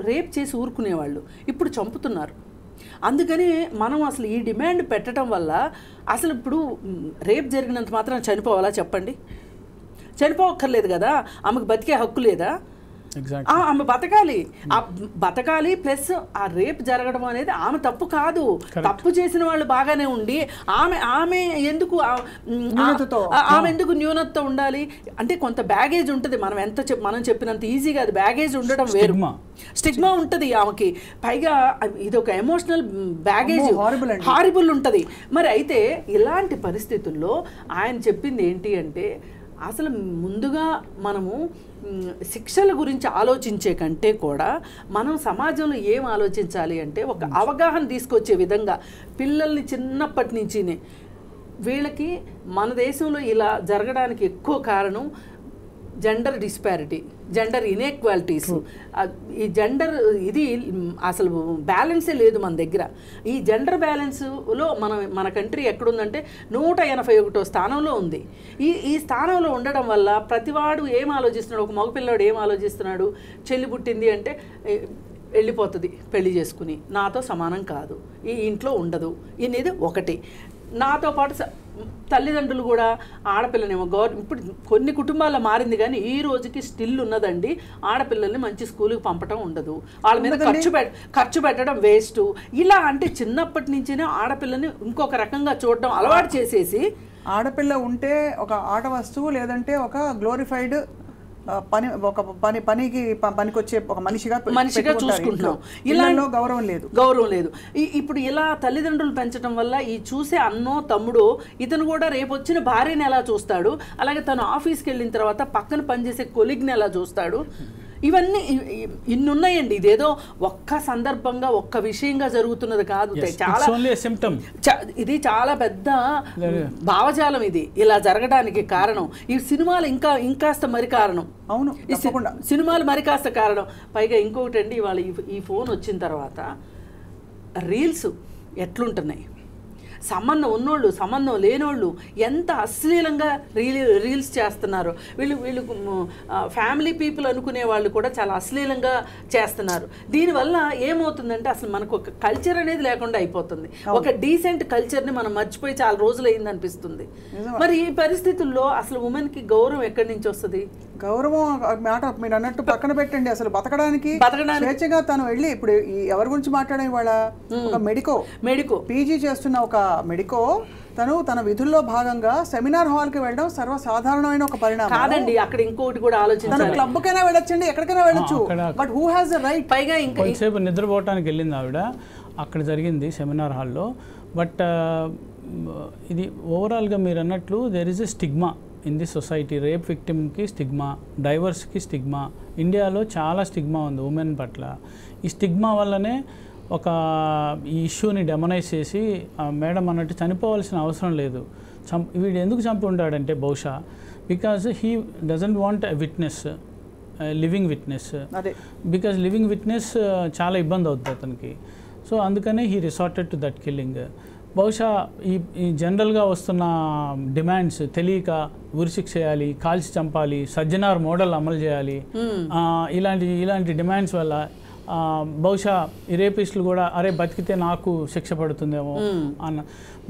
Rape చేసి ఊరుకునేవాళ్ళు, ఇప్పుడు చంపుతున్నారు. అందుకని మనం అసలు ఈ డిమాండ్ పెట్టడం వల్ల అసలు ఇప్పుడు రేప్ జరిగినంత మాత్రం చనిపోవాలా చెప్పండి? చనిపోవక్కర్లేదు కదా, ఆమెకు బతికే హక్కు లేదా? ఆమె బతకాలి ప్లస్ ఆ రేప్ జరగడం అనేది ఆమె తప్పు కాదు. తప్పు చేసిన వాళ్ళు బాగానే ఉండి ఆమె ఎందుకు న్యూనత ఉండాలి అంటే కొంత బ్యాగేజ్ ఉంటుంది. మనం చెప్పినంత ఈజీగా అది బ్యాగేజ్ ఉండడం వేరు, స్టిగ్మా ఉంటుంది ఆమెకి. పైగా ఇది ఒక ఎమోషనల్ బ్యాగేజ్ హారిబుల్ ఉంటుంది. మరి అయితే ఇలాంటి పరిస్థితుల్లో ఆయన చెప్పింది ఏంటి అంటే అసలు ముందుగా మనము శిక్షల గురించి ఆలోచించే కంటే కూడా మనం సమాజంలో ఏం ఆలోచించాలి అంటే ఒక అవగాహన తీసుకొచ్చే విధంగా పిల్లల్ని చిన్నప్పటి నుంచినే వీళ్ళకి మన దేశంలో ఇలా జరగడానికి ఎక్కువ కారణం జెండర్ డిస్పారిటీ, జెండర్ ఇన్ఈక్వాలిటీస్. ఈ జెండర్ ఇది అసలు బ్యాలెన్సే లేదు మన దగ్గర. ఈ జెండర్ బ్యాలెన్స్లో మన కంట్రీ ఎక్కడుందంటే 181వ స్థానంలో ఉంది. ఈ స్థానంలో ఉండడం వల్ల ప్రతివాడు ఏం ఆలోచిస్తున్నాడు, ఒక మగపిల్లాడు ఏం ఆలోచిస్తున్నాడు, చెల్లి పుట్టింది అంటే వెళ్ళిపోతుంది పెళ్లి చేసుకుని, నాతో సమానం కాదు, ఈ ఇంట్లో ఉండదు అనేది ఒకటి. నాతో పాటు తల్లిదండ్రులు కూడా ఆడపిల్లనేమో ఇప్పుడు కొన్ని కుటుంబాల్లో మారింది కానీ ఈ రోజుకి స్టిల్ ఉన్నదండి, ఆడపిల్లల్ని మంచి స్కూల్కి పంపటం ఉండదు, వాళ్ళ మీద ఖర్చు పెట్టడం వేస్ట్. ఇలా అంటే చిన్నప్పటి నుంచినే ఆడపిల్లని ఇంకొక రకంగా చూడడం అలవాటు చేసేసి ఆడపిల్ల ఉంటే ఒక ఆట వస్తువు లేదంటే ఒక గ్లోరిఫైడ్ పనికొచ్చే ఒక మనిషిగా చూసుకుంటున్నాం. ఇలా గౌరవం లేదు. ఇప్పుడు ఇలా తల్లిదండ్రులు పెంచడం వల్ల ఈ చూసే అన్నో తమ్ముడో ఇతను కూడా రేపు వచ్చిన భార్యని ఎలా చూస్తాడు, అలాగే తను ఆఫీస్కి వెళ్ళిన తర్వాత పక్కన పనిచేసే కొలీగ్ని ఎలా చూస్తాడు, ఇవన్నీ ఇన్ని ఉన్నాయండి. ఇదేదో ఒక్క సందర్భంగా ఒక్క విషయంగా జరుగుతున్నది కాదు, ఇది చాలా పెద్ద భావజాలం. ఇది ఇలా జరగడానికి కారణం ఈ సినిమాలు ఇంకాస్త మరి కారణం. అవును, సినిమాలు మరి కాస్త కారణం. పైగా ఇంకొకటి అండి, ఇవాళ ఈ ఫోన్ వచ్చిన తర్వాత రీల్స్ ఎట్లుంటున్నాయి, సంబంధం ఉన్నోళ్ళు సంబంధం లేనోళ్ళు ఎంత అశ్లీలంగా రీల్స్ చేస్తున్నారు. వీళ్ళు ఫ్యామిలీ పీపుల్ అనుకునే వాళ్ళు కూడా చాలా అశ్లీలంగా చేస్తున్నారు. దీనివల్ల ఏమవుతుందంటే అసలు మనకు ఒక కల్చర్ అనేది లేకుండా అయిపోతుంది. ఒక డీసెంట్ కల్చర్ని మనం మర్చిపోయి చాలా రోజులు అయింది అనిపిస్తుంది. మరి ఈ పరిస్థితుల్లో అసలు ఉమెన్కి గౌరవం ఎక్కడి నుంచి వస్తుంది? గౌరవం మాట మీరు అన్నట్టు పక్కన పెట్టండి. అసలు బతకడానికి స్వేచ్ఛగా తను వెళ్ళి ఇప్పుడు ఎవరి గురించి మాట్లాడే వాళ్ళ ఒక మెడికో పీజీ చేస్తున్న ఒక మెడికో తన విధుల్లో భాగంగా సెమినార్ హాల్ కి వెళ్ళడం సర్వసాధారణమైన ఒక పరిణామం కాదండి. అక్కడ ఇంకోటి కూడా ఆలోచించాలి. క్లబ్ కైనా వెళ్ళొచ్చండి, ఎక్కడికైనా వెళ్ళొచ్చు, but who has the right? పైగా ఇంకోసేపు నిద్రపోవటానికి వెళ్ళింది ఆవిడ, అక్కడ జరిగింది సెమినార్ హాల్లో. బట్ ఇది ఓవరాల్గా మీరు అన్నట్లు there is a stigma in the society. Rape విక్టిమ్కి స్టిగ్మా, డైవర్స్కి స్టిగ్మా. ఇండియాలో చాలా స్టిగ్మా ఉంది ఉమెన్ పట్ల. ఈ స్టిగ్మా వల్లనే ఒక ఈ ఇష్యూని డెమనైజ్ చేసి మేడం అన్నట్టు చనిపోవాల్సిన అవసరం లేదు, వీడు ఎందుకు చంపి ఉంటాడంటే బహుశా because he doesn't want a witness, living witness. Because living witness చాలా ఇబ్బంది అవుతుంది అతనికి. సో అందుకనే he resorted to that killing. బహుశా ఈ జనరల్గా వస్తున్న డిమాండ్స్ తెలియక ఉరిశిక్ష చేయాలి, కాల్చి చంపాలి, సజ్జనార్ మోడల్ అమలు చేయాలి, ఇలాంటి డిమాండ్స్ వల్ల బహుశా ఈ రేపిస్టులు కూడా అరే బతికితే నాకు శిక్ష పడుతుందేమో అన్న.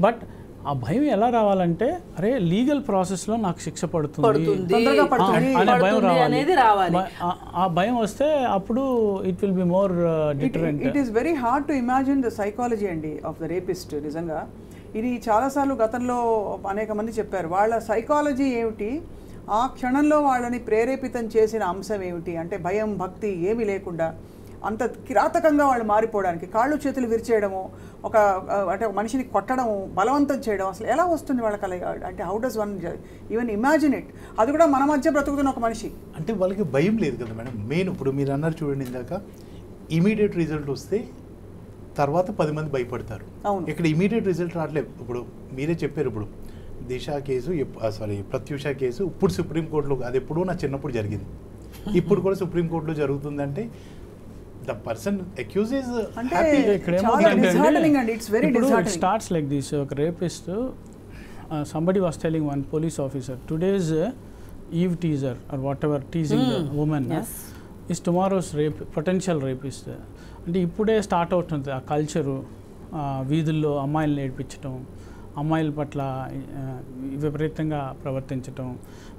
బట్ ఆ భయం ఎలా రావాలంటే అరే లీగల్ ప్రాసెస్లో నాకు శిక్ష పడుతుంది అనే భయం రావాలి. ఆ భయం వస్తే అప్పుడు it will be more deterrent. It is very hard to imagine the psychology అండి ఆఫ్ ద రేపిస్ట్. నిజంగా ఇది చాలాసార్లు గతంలో అనేక మంది చెప్పారు. వాళ్ళ సైకాలజీ ఏమిటి, ఆ క్షణంలో వాళ్ళని ప్రేరేపితం చేసిన అంశం ఏమిటి అంటే భయం భక్తి ఏమీ లేకుండా అంత కిరాతకంగా వాళ్ళు మారిపోవడానికి కాళ్ళు చేతులు విరిచేయడము, అంటే ఒక మనిషిని కొట్టడము, బలవంతం చేయడం అసలు ఎలా వస్తుంది వాళ్ళకి? అంటే how does one even imagine it? అది కూడా మన మధ్య బ్రతుకుతున్న ఒక మనిషి. అంటే వాళ్ళకి భయం లేదు కదా మేడం. మెయిన్ ఇప్పుడు మీరు అన్నారు చూడండి ఇందాక, ఇమీడియట్ రిజల్ట్ వస్తే తర్వాత 10 మంది భయపడతారు. అవును, ఇక్కడ ఇమీడియట్ రిజల్ట్ రావట్లేదు. ఇప్పుడు మీరే చెప్పారు, ఇప్పుడు దిశ కేసు ప్రత్యూష కేసు ఇప్పుడు సుప్రీంకోర్టులో, అది ఎప్పుడో నా చిన్నప్పుడు జరిగింది, ఇప్పుడు కూడా సుప్రీంకోర్టులో జరుగుతుందంటే the person accused is happy. It starts like this. A rapist, somebody was telling one police officer, today's eve teaser or whatever, teasing the woman. Yes. Is tomorrow's potential rapist. అంటే ఇప్పుడే స్టార్ట్ అవుతుంది ఆ culture, వీధుల్లో అమ్మాయిలు నేర్పించటం, అమ్మాయిల పట్ల విపరీతంగా ప్రవర్తించటం,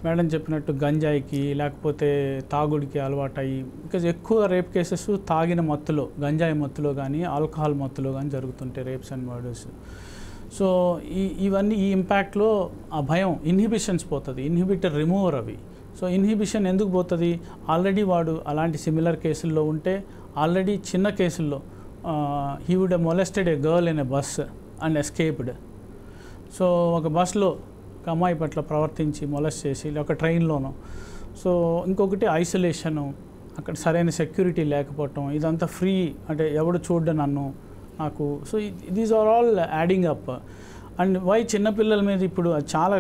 madam చెప్పినట్టు గంజాయికి లేకపోతే తాగుడికి అలవాటయ్యి, బికాజ్ ఎక్కువ రేప్ కేసెస్ తాగిన మత్తులో, గంజాయి మత్తులో కానీ ఆల్కహాల్ మత్తులో కానీ జరుగుతుంటాయి రేప్స్ అండ్ మర్డర్స్. సో ఇవన్నీ ఈ ఇంపాక్ట్లో ఆ భయం, ఇన్హిబిషన్స్ పోతుంది, ఇన్హిబిటర్ రిమూవర్ అవి. సో ఇన్హిబిషన్ ఎందుకు పోతుంది? ఆల్రెడీ వాడు అలాంటి సిమిలర్ కేసుల్లో ఉంటే, ఆల్రెడీ చిన్న కేసుల్లో he would molested a girl in a bus and escaped. So ఒక బస్లో ఒక అమ్మాయి పట్ల ప్రవర్తించి మొలెస్ట్ చేసి, ఒక ట్రైన్లోనూ. సో ఇంకొకటి ఐసోలేషను, అక్కడ సరైన సెక్యూరిటీ లేకపోవటం, ఇదంతా ఫ్రీ అంటే ఎవడు చూడ్డం నన్ను నాకు. So these are all adding up. And why చిన్నపిల్లల మీద ఇప్పుడు చాలా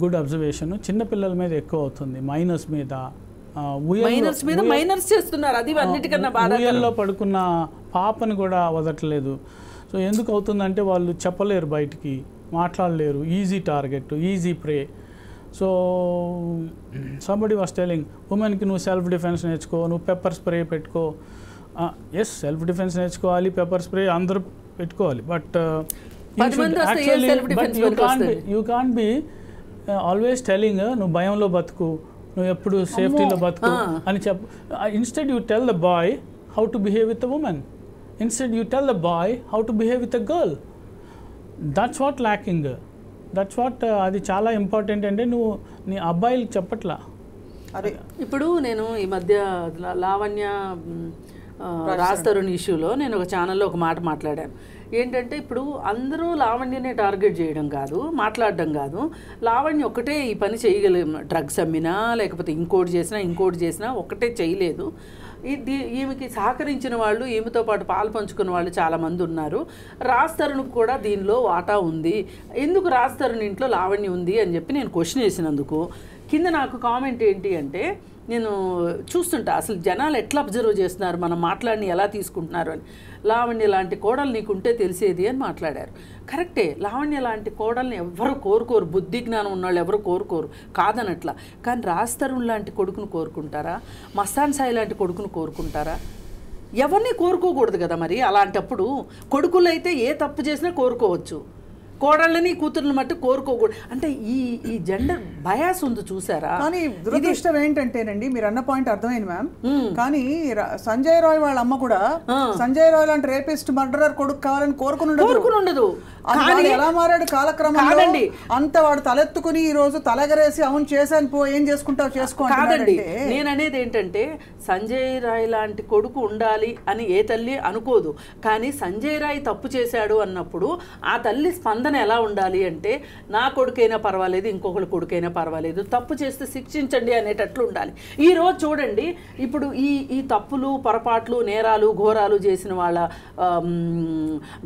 గుడ్ అబ్జర్వేషన్, చిన్నపిల్లల మీద ఎక్కువ అవుతుంది, మైనర్స్ మీద. ఊయల్లో పడుకున్న పాపను కూడా వదలట్లేదు. సో ఎందుకు అవుతుందంటే వాళ్ళు చెప్పలేరు, బయటికి మాట్లాడలేరు, easy target, easy pray. So somebody was telling, ఉమెన్కి నువ్వు సెల్ఫ్ డిఫెన్స్ నేర్చుకో, నువ్వు పెప్పర్ స్ప్రే పెట్టుకో. ఎస్, సెల్ఫ్ డిఫెన్స్ నేర్చుకోవాలి, పెప్పర్ స్ప్రే అందరూ పెట్టుకోవాలి, but you can't be always telling నువ్వు భయంలో బతుకు, నువ్వు ఎప్పుడు సేఫ్టీలో బతుకు అని చెప్పు. Instead you tell the boy how to behave with a women, instead you tell the boy how to behave with a girl. That's what lacking, that's what. అది చాలా ఇంపార్టెంట్. అంటే నువ్వు నీ అబ్బాయిలకు చెప్పట్లా. అదే ఇప్పుడు నేను ఈ మధ్య లావణ్య రాజ్ తరుణ్ ఇష్యూలో నేను ఒక ఛానల్లో ఒక మాట మాట్లాడాను. ఏంటంటే ఇప్పుడు అందరూ లావణ్యనే టార్గెట్ చేయడం కాదు, మాట్లాడడం కాదు, లావణ్య ఒకటే ఈ పని చేయగలిగిన, డ్రగ్స్ అమ్మినా లేకపోతే ఇంకోటి చేసినా ఒకటే చేయలేదు. ఈమెకి సహకరించిన వాళ్ళు, ఈమెతో పాటు పాలు పంచుకున్న వాళ్ళు చాలామంది ఉన్నారు. రాజ్ తరుణ్కి కూడా దీనిలో వాటా ఉంది. ఎందుకు రాజ్ తరుణ్ ఇంట్లో లావణ్య ఉంది అని చెప్పి నేను క్వశ్చన్ వేసినందుకు కింద నాకు కామెంట్ ఏంటి అంటే, నేను చూస్తుంటా అసలు జనాలు ఎట్లా అబ్జర్వ్ చేస్తున్నారు, మనం మాట్లాడిని ఎలా తీసుకుంటున్నారు అని. లావణ్య లాంటి కోడలు నీకుంటే తెలిసేది అని మాట్లాడారు. కరెక్టే, లావణ్య లాంటి కోడల్ని ఎవరు కోరుకోరు, బుద్ధి జ్ఞానం ఉన్నవాళ్ళు ఎవరు కోరుకోరు, కాదనట్లా. కానీ రాజ్ తరుణ్ లాంటి కొడుకును కోరుకుంటారా? మస్తాన్ సాయి లాంటి కొడుకును కోరుకుంటారా? ఎవరిని కోరుకోకూడదు కదా. మరి అలాంటప్పుడు కొడుకులు అయితే ఏ తప్పు చేసినా కోరుకోవచ్చు, కోడళ్ళని కూతుర్ని మట్టు కోరుకోకూడదు. అంటే ఈ జెండర్ బయాస్ ఉంది చూసారా. కానీ దురదృష్టం ఏంటంటేనండి, మీరు అన్న పాయింట్ అర్థమైంది మ్యామ్. కానీ సంజయ్ రాయ్ వాళ్ళ అమ్మ కూడా సంజయ్ రాయ్ లాంటి రేపిస్ట్ మర్డరర్ కొడుకు కావాలని కోరుకుని ఉండదు. ఎలా మారాడు కాలక్రమంలో. అంత వాడు తలెత్తుకుని ఈ రోజు తలెగరేసి అవును చేశాను పో, ఏం చేసుకుంటావు చేసుకోండి. నేను అనేది ఏంటంటే, సంజయ్ రాయ్ లాంటి కొడుకు ఉండాలి అని ఏ తల్లి అనుకోదు. కానీ సంజయ్ రాయ్ తప్పు చేశాడు అన్నప్పుడు ఆ తల్లి స్పందన ఎలా ఉండాలి అంటే, నా కొడుకైనా పర్వాలేదు, ఇంకొకరి కొడుకైనా పర్వాలేదు, తప్పు చేస్తే శిక్షించండి అనేటట్లు ఉండాలి. ఈ రోజు చూడండి, ఇప్పుడు ఈ తప్పులు, పొరపాట్లు, నేరాలు, ఘోరాలు చేసిన వాళ్ళ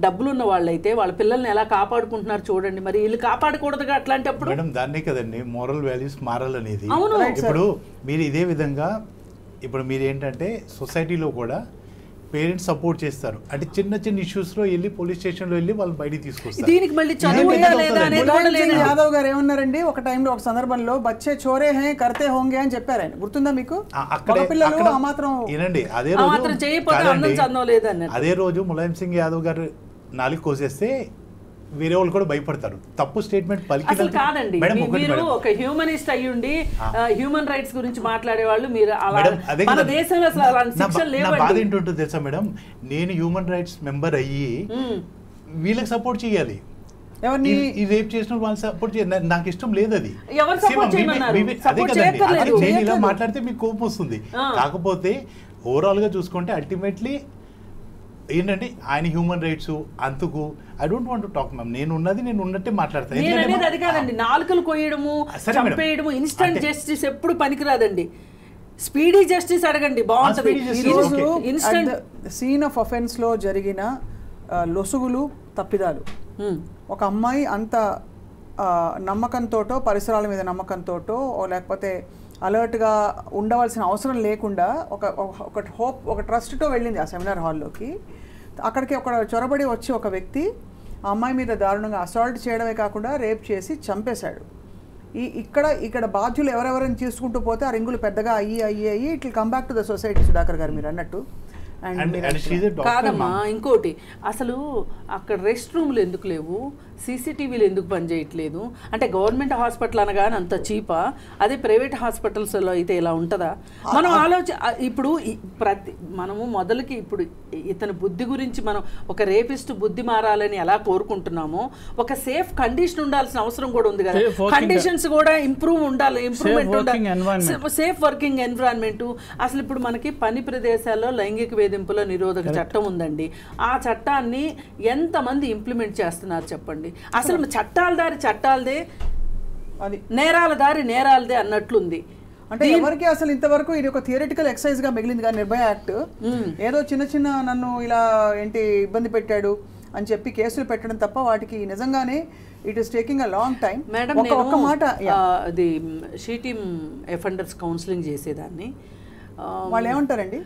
డబ్బులున్న వాళ్ళైతే వాళ్ళ పిల్లల్ని ఎలా కాపాడుకుంటున్నారు చూడండి. మరి వీళ్ళు కాపాడకూడదుగా అట్లాంటప్పుడు. మేడం దాన్నే కదండి మోరల్ వాల్యూస్ మారాలనేది. ఇప్పుడు మీరు ఇదే విధంగా ఇప్పుడు మీరు ఏంటంటే సొసైటీలో కూడా పేరెంట్స్ సపోర్ట్ చేస్తారు. అంటే చిన్న చిన్న ఇష్యూస్ లో వెళ్ళి పోలీస్ స్టేషన్ లో వెళ్ళి వాళ్ళు బయటికి తీసుకొస్తారు. దీనికి మళ్ళీ యాదవ్ గారు ఏమన్నారండి, ఒక టైంలో ఒక సందర్భంలో బచ్చే చోరే హే కర్తే హోంగే అని చెప్పారు ఆయన, గుర్తుందా మీకు? పిల్లలు ఆ మాత్రం ఏనండి, అదే రోజు ములాయం సింగ్ యాదవ్ గారు నాలుగు కోసేస్తే వేరే వాళ్ళు కూడా భయపడతారు. తప్పు స్టేట్మెంట్ అసలు కాదండి. మీరు ఒక హ్యూమనిస్ట్ అయ్యుండి హ్యూమన్ రైట్స్ గురించి మాట్లాడేవాళ్ళు మీరు మన దేశంలో అసలు అలాంటి శిక్షలు లేవండి. బాధ ఏంటంటుంది తెలుసా మేడం, నేను హ్యూమన్ రైట్స్ మెంబర్ అయ్యి వీళ్ళకి సపోర్ట్ చేయాలి. ఈ రేప్ చేసిన వాళ్ళు సపోర్ట్ చేయాలి, నాకు ఇష్టం లేదు. అది అదే కదండి, నేను ఇలా మాట్లాడితే మీకు కోపం వస్తుంది. కాకపోతే ఓవరాల్ గా చూసుకుంటే అల్టిమేట్లీ ఏంటంటే ఆయన హ్యూమన్ రైట్స్ అంతకు I don't want to talk ma'am. నేను ఉన్నట్టే మాట్లాడతాను. అది కాదండి, నాలుకలు కొయ్యడము, చంపేయడము, ఇన్స్టంట్ జస్టిస్ ఎప్పుడు పనికిరాదండి. స్పీడీ జస్టిస్ అడగండి, బాగుంటుంది. ఇన్స్టంట్ సీన్ ఆఫ్ అఫెన్స్ లో జరిగిన లొసుగులు, తప్పిదాలు, ఒక అమ్మాయి అంత నమ్మకంతోటో, పరిసరాల మీద నమ్మకంతోటో, లేకపోతే అలర్ట్గా ఉండవలసిన అవసరం లేకుండా ఒక ట్రస్ట్తో వెళ్ళింది ఆ సెమినార్ హాల్లోకి. అక్కడికి ఒక చొరబడి వచ్చి ఒక వ్యక్తి ఆ అమ్మాయి మీద దారుణంగా అసాల్ట్ చేయడమే కాకుండా రేప్ చేసి చంపేశాడు. ఇక్కడ బాధ్యులు ఎవరెవరైనా చేసుకుంటూ పోతే ఆ రింగులు పెద్దగా అయ్యి it will come back to the society. Sudhakar గారు మీరు అన్నట్టు కాదమ్మా, ఇంకోటి అసలు అక్కడ రెస్ట్ రూమ్లు ఎందుకు లేవు, సీసీటీవీలు ఎందుకు పనిచేయట్లేదు? అంటే గవర్నమెంట్ హాస్పిటల్ అనగానే అంత చీపా, అదే ప్రైవేట్ హాస్పిటల్స్లో అయితే ఇలా ఉంటుందా? మనం ఇప్పుడు మనము మొదలుకి ఇప్పుడు ఇతని బుద్ధి గురించి మనం ఒక రేపిస్ట్ బుద్ధి మారాలని ఎలా కోరుకుంటున్నామో, ఒక సేఫ్ కండిషన్ ఉండాల్సిన అవసరం కూడా ఉంది కదా. కండిషన్స్ కూడా ఇంప్రూవ్మెంట్ ఉండాలి, సేఫ్ వర్కింగ్ ఎన్విరాన్మెంట్. అసలు ఇప్పుడు మనకి పని ప్రదేశాల్లో లైంగిక వేధింపుల నిరోధక చట్టం ఉందండి. ఆ చట్టాన్ని ఎంతమంది ఇంప్లిమెంట్ చేస్తున్నారు చెప్పండి? అసలు చట్టాలదే, నేరాల దారి నేరాలదే అన్నట్లుంది. అంటే ఎవరికి అసలు ఇంతవరకు ఇది ఒక థియరిటికల్ ఎక్సర్సైజ్ గా మిగిలింది కానీ నిర్భయ యాక్ట్ ఏదో చిన్న నన్ను ఇలా ఏంటి ఇబ్బంది పెట్టాడు అని చెప్పి కేసులు పెట్టడం తప్ప వాటికి నిజంగానే it is taking a long time. Madam, ఒక మాట, అది షీటీమ్ ఎఫెండర్స్ కౌన్సిలింగ్ చేసేదాన్ని. వాళ్ళు ఏమంటారండి?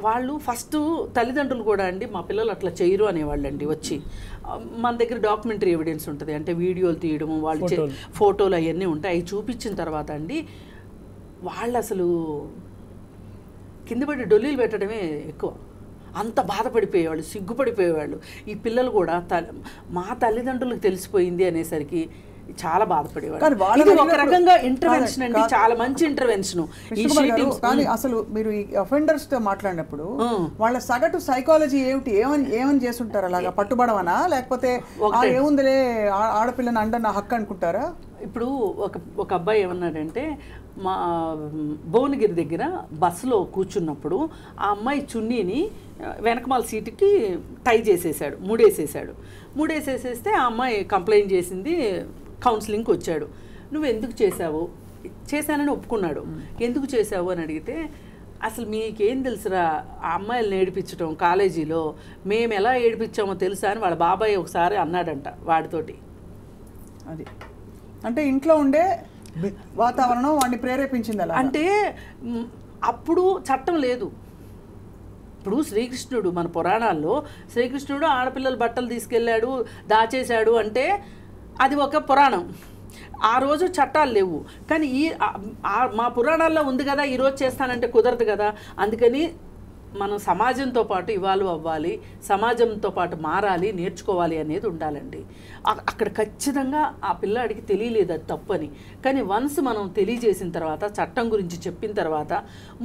వాళ్ళు ఫస్ట్ తల్లిదండ్రులు కూడా అండి మా పిల్లలు అట్లా చేయరు అనేవాళ్ళండి. వచ్చి మన దగ్గర డాక్యుమెంటరీ ఎవిడెన్స్ ఉంటుంది, అంటే వీడియోలు తీయడము, వాళ్ళు ఫోటోలు అవన్నీ ఉంటాయి. అవి చూపించిన తర్వాత అండి వాళ్ళు అసలు కింద పడి డొల్లీలు పెట్టడమే ఎక్కువ. అంత బాధపడిపోయేవాళ్ళు, సిగ్గుపడిపోయేవాళ్ళు. ఈ పిల్లలు కూడా మా తల్లిదండ్రులకు తెలిసిపోయింది అనేసరికి చాలా బాధపడేవాళ్ళు. ఇది ఒక రకంగా ఇంటర్వెన్షన్ అండి, చాలా మంచి ఇంటర్వెన్షన్. కానీ అసలు మీరు ఈ అఫెండర్స్ తో మాట్లాడినప్పుడు వాళ్ళ సగటు సైకాలజీ ఏమిటి, ఏమని చేస్తుంటారు? అలాగా పట్టుబడవనా, లేకపోతే ఏముందిలే ఆడపిల్లని అండ నా హక్కు అనుకుంటారా? ఇప్పుడు ఒక అబ్బాయి ఏమన్నాడంటే, మా భువనగిరి దగ్గర బస్సులో కూర్చున్నప్పుడు ఆ అమ్మాయి చున్నీని వెనకమాల సీటుకి టై చేసేసాడు, ముడేసేసేస్తే ఆ అమ్మాయి కంప్లైంట్ చేసింది. కౌన్సిలింగ్కి వచ్చాడు. నువ్వు ఎందుకు చేసావు? చేశానని ఒప్పుకున్నాడు. ఎందుకు చేసావు అని అడిగితే, అసలు మీకేం తెలుసురా ఆ అమ్మాయిలను ఏడిపించడం కాలేజీలో, మేము ఎలా ఏడిపించామో తెలుసా అని వాళ్ళ బాబాయ్ ఒకసారి అన్నాడంట వాడితోటి. అది అంటే ఇంట్లో ఉండే వాతావరణం వాడిని ప్రేరేపించింది. అలా అంటే అప్పుడు చట్టం లేదు. ఇప్పుడు శ్రీకృష్ణుడు, మన పురాణాల్లో శ్రీకృష్ణుడు ఆడపిల్లల బట్టలు తీసుకెళ్ళాడు, దాచేశాడు అంటే అది ఒక పురాణం. ఆ రోజు చట్టాలు లేవు. కానీ మా పురాణాల్లో ఉంది కదా, ఈరోజు చేస్తానంటే కుదరదు కదా. అందుకని మనం సమాజంతో పాటు ఇవాల్వ్ అవ్వాలి, సమాజంతో పాటు మారాలి, నేర్చుకోవాలి అనేది ఉండాలండి. అక్కడ ఖచ్చితంగా ఆ పిల్లాడికి తెలియలేదు అది తప్పని. కానీ వన్స్ మనం తెలియజేసిన తర్వాత, చట్టం గురించి చెప్పిన తర్వాత,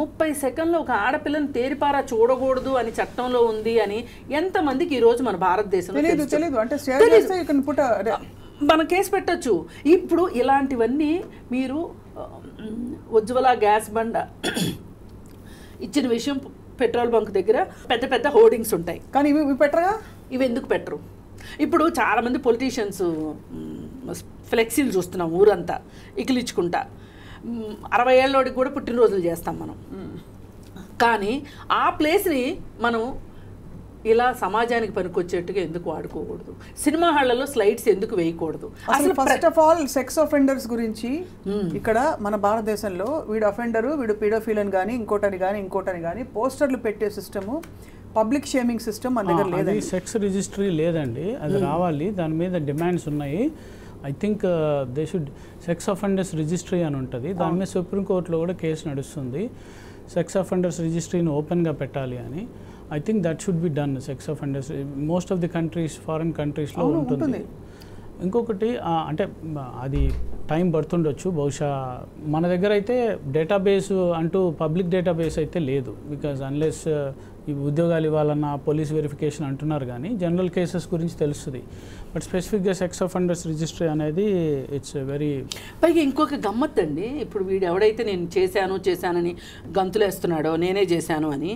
30 సెకండ్లో ఒక ఆడపిల్లని తేరిపారా చూడకూడదు అని చట్టంలో ఉంది అని ఎంతమందికి ఈరోజు మన భారతదేశంలో మనం కేసు పెట్టచ్చు. ఇప్పుడు ఇలాంటివన్నీ మీరు ఉజ్వల గ్యాస్ బండ ఇచ్చిన విషయం పెట్రోల్ బంక్ దగ్గర పెద్ద పెద్ద హోర్డింగ్స్ ఉంటాయి, కానీ ఇవి పెట్టరా? ఇవి ఎందుకు పెట్టరు? ఇప్పుడు చాలామంది పొలిటీషియన్స్ ఫ్లెక్సీలు చూస్తున్నాం ఊరంతా ఇకిలిచ్చుకుంటా. 60 ఏళ్ళోడికి కూడా పుట్టినరోజులు చేస్తాం మనం. కానీ ఆ ప్లేస్ని మనం ఇలా సమాజానికి పనికొచ్చేట్టుగా ఎందుకు వాడుకోకూడదు? సినిమా హాళ్లలో స్లైడ్స్ ఎందుకు వేయకూడదు? అసలు first of all sex offenders గురించి ఇక్కడ మన భారతదేశంలో వీడు అఫెండరు, వీడు పీడోఫిల్ అని కానీ ఇంకోటని కానీ పోస్టర్లు పెట్టే సిస్టము, పబ్లిక్ షేమింగ్ సిస్టమ్ మన దగ్గర లేదండి. సెక్స్ రిజిస్ట్రీ లేదండి, అది రావాలి. దాని మీద డిమాండ్స్ ఉన్నాయి. I think they should sex offenders registry అని ఉంటుంది. దాని మీద సుప్రీంకోర్టులో కూడా కేసు నడుస్తుంది. సెక్స్ అఫెండర్స్ రిజిస్ట్రీని ఓపెన్గా పెట్టాలి అని. I think that should be done. Sex offenders, most of the countries, foreign countries లో ఉంటుంది. ఇంకొకటి అంటే అది టైం పడుతుండొచ్చు బహుశా. మన దగ్గర అయితే డేటాబేస్ అంటూ పబ్లిక్ డేటాబేస్ అయితే లేదు. బికాజ్ అన్లెస్ ఈ ఉద్యోగాలు ఇవ్వాలన్న పోలీస్ వెరిఫికేషన్ అంటున్నారు, కానీ జనరల్ కేసెస్ గురించి తెలుస్తుంది. బట్ స్పెసిఫిక్గా సెక్స్ అఫెండర్స్ రిజిస్ట్రీ అనేది ఇట్స్ వెరీ. పైగా ఇంకొక గమ్మత్ అండి, ఇప్పుడు వీడు ఎవడైతే నేను చేశానని గంతులేస్తున్నాడో, నేనే చేశాను అని,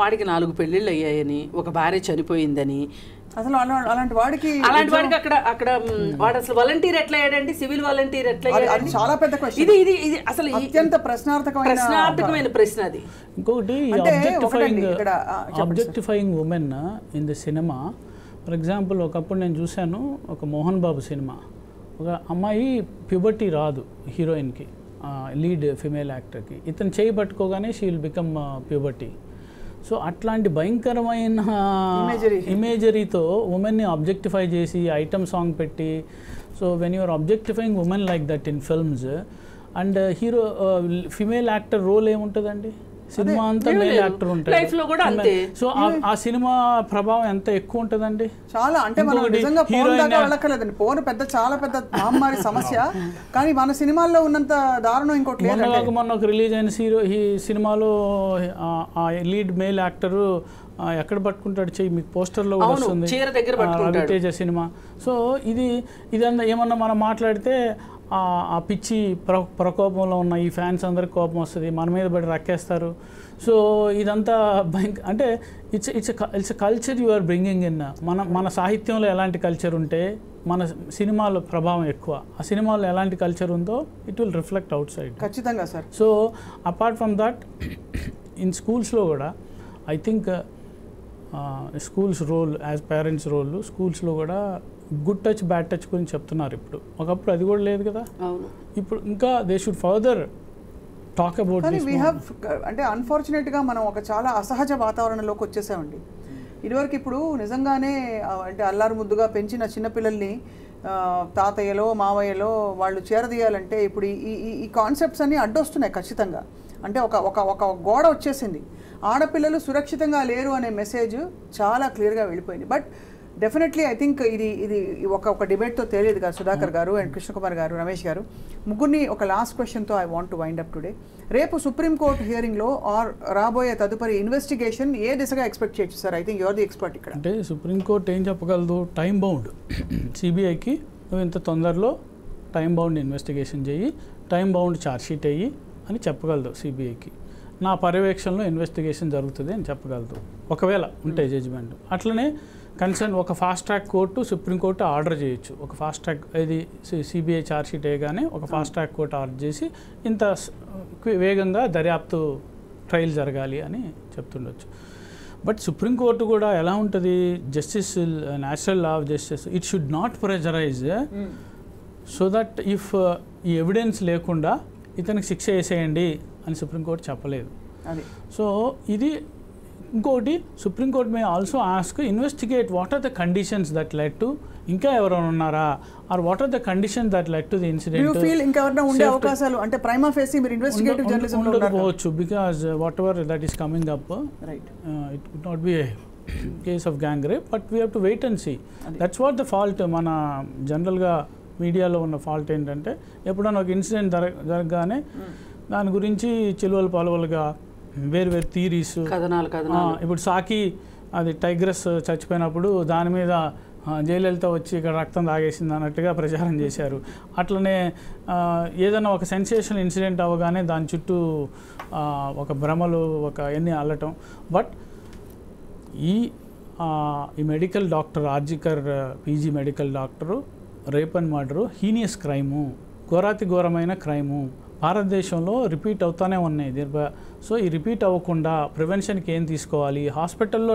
వాడికి 4 పెళ్ళిళ్ళు అయ్యాయని, ఒక భార్య చనిపోయిందని, అసలు అలాంటి వాడికి అక్కడ వాడు అసలు వాలంటీర్ ఎట్లా అయ్యాడండి? సివిల్ వాలంటీర్ ఎట్లా అయ్యాడు? చాలా పెద్ద క్వశ్చన్. ఇది అసలు అత్యంత ప్రశ్నార్థకమైన ప్రశ్న అది. ఇంకొకటి objectifying women in the cinema. For example ఒకప్పుడు నేను చూశాను ఒక మోహన్ బాబు సినిమా. ఒక అమ్మాయి ప్యూబర్టీ రాదు హీరోయిన్కి, లీడ్ ఫిమేల్ యాక్టర్కి. ఇతను చేయి పట్టుకోగానే she will become puberty. So అట్లాంటి భయంకరమైన ఇమేజరీతో ఉమెన్ని ఆబ్జెక్టిఫై చేసి ఐటమ్ సాంగ్ పెట్టి so when you're objectifying women like that in films and hero female actor role ఏముంటుందండి? సినిమా అంతా మేల్ యాక్టర్ ఉంటాడు. సో ఆ సినిమా ప్రభావం ఎంత ఎక్కువ ఉంటుందండి? చాలా. అంటే మనం నిజంగా ఫోన్ దాకా వెళ్ళక్కర్లేదండి. ఫోన్ చాలా పెద్ద మహమ్మారి సమస్య, కానీ మన సినిమాల్లో ఉన్నంత దారుణం ఇంకోటి లేదు. మొన్న ఒక రిలీజ్ అయిన సినిమాలో ఆ లీడ్ మేల్ యాక్టరు ఎక్కడ పట్టుకుంటాడు చెయ్యి, మీకు పోస్టర్లో కూడా వస్తుంది, రవితేజ సినిమా. సో ఇదంతా ఏమన్నా మనం మాట్లాడితే ఆ పిచ్చి ప్రకోపంలో ఉన్న ఈ ఫ్యాన్స్ అందరికి కోపం వస్తుంది, మన మీద పడి రక్కేస్తారు. సో ఇదంతా అంటే it's culture you are bringing in. మన సాహిత్యంలో ఎలాంటి కల్చర్ ఉంటే మన సినిమాలో ప్రభావం ఎక్కువ, ఆ సినిమాలో ఎలాంటి కల్చర్ ఉందో it will reflect outside. ఖచ్చితంగా sir. So apart from that in స్కూల్స్లో కూడా I think schools role as parents role, స్కూల్స్లో కూడా గుడ్ టచ్ బ్యాడ్ టచ్ గురించి చెప్తున్నారు ఇప్పుడు. ఒకప్పుడు అది కూడా లేదు కదా, ఇప్పుడు ఇంకా they should further talk about this. We have అంటే అన్ఫార్చునేట్గా మనం ఒక చాలా అసహజ వాతావరణంలోకి వచ్చేసామండి. ఇదివరకు ఇప్పుడు నిజంగానే అంటే అల్లారు ముద్దుగా పెంచిన చిన్నపిల్లల్ని తాతయ్యలో మావయ్యలో వాళ్ళు చేరదీయాలంటే ఇప్పుడు ఈ కాన్సెప్ట్స్ అన్నీ అడ్డొస్తున్నాయి ఖచ్చితంగా. అంటే ఒక గోడ వచ్చేసింది. ఆడపిల్లలు సురక్షితంగా లేరు అనే మెసేజ్ చాలా క్లియర్గా వెళ్ళిపోయింది. బట్ డెఫినెట్లీ ఐ థింక్ ఇది ఒక డిబేట్తో తెలియదు కదా సుధాకర్ గారు అండ్ కృష్ణకుమార్ గారు, రమేష్ గారు, ముగ్గురిని ఒక లాస్ట్ క్వశ్చన్తో I want to wind up today. రేపు సుప్రీంకోర్టు హియరింగ్లో ఆర్ రాబోయే తదుపరి ఇన్వెస్టిగేషన్ ఏ దిశగా ఎక్స్పెక్ట్ చేయొచ్చు sir? I think your the expert ఇక్కడ. అంటే సుప్రీంకోర్టు ఏం చెప్పగలదు, టైం బౌండ్, సిబిఐకి నువ్వు ఇంత తొందరలో టైం బౌండ్ ఇన్వెస్టిగేషన్ చేయి, టైం బౌండ్ ఛార్జ్షీట్ అయ్యి అని చెప్పగలదు సిబిఐకి. నా పర్యవేక్షణలో ఇన్వెస్టిగేషన్ జరుగుతుంది అని చెప్పగలదు ఒకవేళ ఉంటే జడ్జిమెంట్. అట్లనే కన్సర్న్ ఒక fast track court supreme court order చేయొచ్చు. ఒక ఫాస్ట్ ట్రాక్ ఇది సిబిఐ ఛార్జ్షీట్ వేయగానే ఒక ఫాస్ట్ ట్రాక్ కోర్టు ఆర్డర్ చేసి ఇంత వేగంగా దర్యాప్తు ట్రయల్ జరగాలి అని చెప్తుండొచ్చు. బట్ సుప్రీంకోర్టు కూడా ఎలా ఉంటుంది, justice natural law of justice, it should not pressurise so that if ఈ ఎవిడెన్స్ లేకుండా ఇతనికి శిక్ష వేసేయండి అని సుప్రీంకోర్టు చెప్పలేదు. సో ఇది ఇంకోటి, supreme court may also ask investigate what are the conditions that led to, ఇంకా ఎవరైనా ఉన్నారా, or what are the conditions that led to the incident. ఉండకపోవచ్చు because whatever that is coming up, it could not be case of gang rape, but we have to wait and see. That's what the fault. మన జనరల్గా మీడియాలో ఉన్న fault ఏంటంటే ఎప్పుడైనా ఒక incident జరగగానే దాని గురించి చిలువలు పలువలుగా వేరు థీరీస్, ఇప్పుడు సాకి అది టైగ్రస్ చచ్చిపోయినప్పుడు దాని మీద జయలలిత వచ్చి ఇక్కడ రక్తం తాగేసింది అన్నట్టుగా ప్రచారం చేశారు. అట్లనే ఏదైనా ఒక సెన్సేషనల్ ఇన్సిడెంట్ అవ్వగానే దాని చుట్టూ ఒక భ్రమలు ఒక ఎన్ని అల్లటం. బట్ ఈ medical doctor RG Kar PG medical doctor rape and murder heinous crime, ఘోరాతి ఘోరమైన క్రైము, భారతదేశంలో రిపీట్ అవుతూనే ఉన్నాయి. సో ఈ రిపీట్ అవ్వకుండా ప్రివెన్షన్కి ఏం తీసుకోవాలి, హాస్పిటల్లో